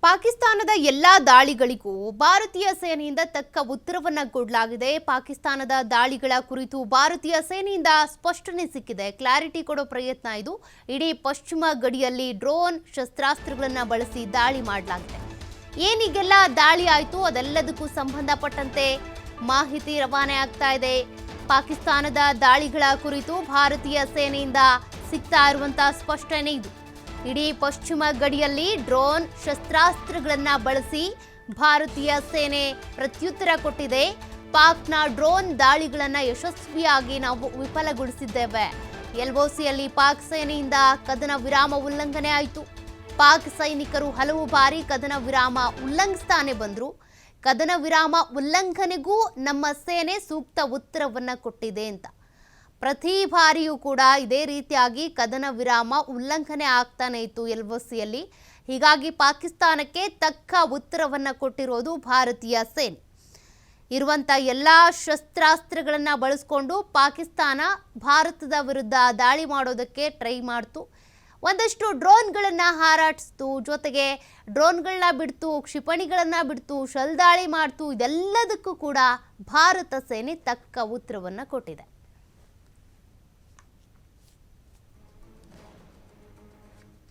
ಪಾಕಿಸ್ತಾನದ ಎಲ್ಲಾ ದಾಳಿಗಳಿಗೂ ಭಾರತೀಯ ಸೇನೆಯಿಂದ ತಕ್ಕ ಉತ್ತರವನ್ನ ಕೊಡಲಾಗಿದೆ. ಪಾಕಿಸ್ತಾನದ ದಾಳಿಗಳ ಕುರಿತು ಭಾರತೀಯ ಸೇನೆಯಿಂದ ಸ್ಪಷ್ಟನೆ ಸಿಕ್ಕಿದೆ. ಕ್ಲಾರಿಟಿ ಕೊಡೋ ಪ್ರಯತ್ನ ಇದು. ಇಡೀ ಪಶ್ಚಿಮ ಗಡಿಯಲ್ಲಿ ಡ್ರೋನ್ ಶಸ್ತ್ರಾಸ್ತ್ರಗಳನ್ನ ಬಳಸಿ ದಾಳಿ ಮಾಡಲಾಗಿದೆ. ಏನಿಗೆಲ್ಲ ದಾಳಿ ಆಯಿತು ಅದೆಲ್ಲದಕ್ಕೂ ಸಂಬಂಧಪಟ್ಟಂತೆ ಮಾಹಿತಿ ರವಾನೆ ಆಗ್ತಾ ಇದೆ. ಪಾಕಿಸ್ತಾನದ ದಾಳಿಗಳ ಕುರಿತು ಭಾರತೀಯ ಸೇನೆಯಿಂದ ಸಿಗ್ತಾ ಇರುವಂತಹ ಸ್ಪಷ್ಟನೆ ಇದು. ಇಡೀ ಪಶ್ಚಿಮ ಗಡಿಯಲ್ಲಿ ಡ್ರೋನ್ ಶಸ್ತ್ರಾಸ್ತ್ರಗಳನ್ನ ಬಳಸಿ ಭಾರತೀಯ ಸೇನೆ ಪ್ರತ್ಯುತ್ತರ ಕೊಟ್ಟಿದೆ. ಪಾಕ್ನ ಡ್ರೋನ್ ದಾಳಿಗಳನ್ನ ಯಶಸ್ವಿಯಾಗಿ ನಾವು ವಿಫಲಗೊಳಿಸಿದ್ದೇವೆ. LOCಯಲ್ಲಿ ಪಾಕ್ ಸೇನೆಯಿಂದ ಕದನ ವಿರಾಮ ಉಲ್ಲಂಘನೆ ಆಯಿತು. ಪಾಕ್ ಸೈನಿಕರು ಹಲವು ಬಾರಿ ಕದನ ವಿರಾಮ ಉಲ್ಲಂಘಿಸ್ತಾನೆ ಬಂದ್ರು. ಕದನ ವಿರಾಮ ಉಲ್ಲಂಘನೆಗೂ ನಮ್ಮ ಸೇನೆ ಸೂಕ್ತ ಉತ್ತರವನ್ನ ಕೊಟ್ಟಿದೆ ಅಂತ. ಪ್ರತಿ ಬಾರಿಯೂ ಕೂಡ ಇದೇ ರೀತಿಯಾಗಿ ಕದನ ವಿರಾಮ ಉಲ್ಲಂಘನೆ ಆಗ್ತಾನೆ ಇತ್ತು LOCಯಲ್ಲಿ. ಹೀಗಾಗಿ ಪಾಕಿಸ್ತಾನಕ್ಕೆ ತಕ್ಕ ಉತ್ತರವನ್ನು ಕೊಟ್ಟಿರೋದು ಭಾರತೀಯ ಸೇನೆ. ಇರುವಂಥ ಎಲ್ಲ ಶಸ್ತ್ರಾಸ್ತ್ರಗಳನ್ನು ಬಳಸ್ಕೊಂಡು ಪಾಕಿಸ್ತಾನ ಭಾರತದ ವಿರುದ್ಧ ದಾಳಿ ಮಾಡೋದಕ್ಕೆ ಟ್ರೈ ಮಾಡ್ತು. ಒಂದಷ್ಟು ಡ್ರೋನ್ಗಳನ್ನು ಹಾರಾಡಿಸ್ತು, ಜೊತೆಗೆ ಡ್ರೋನ್ಗಳನ್ನ ಬಿಡ್ತು, ಕ್ಷಿಪಣಿಗಳನ್ನು ಬಿಡ್ತು, ಶೆಲ್ ದಾಳಿ ಮಾಡ್ತು. ಇದೆಲ್ಲದಕ್ಕೂ ಕೂಡ ಭಾರತ ಸೇನೆ ತಕ್ಕ ಉತ್ತರವನ್ನು ಕೊಟ್ಟಿದೆ.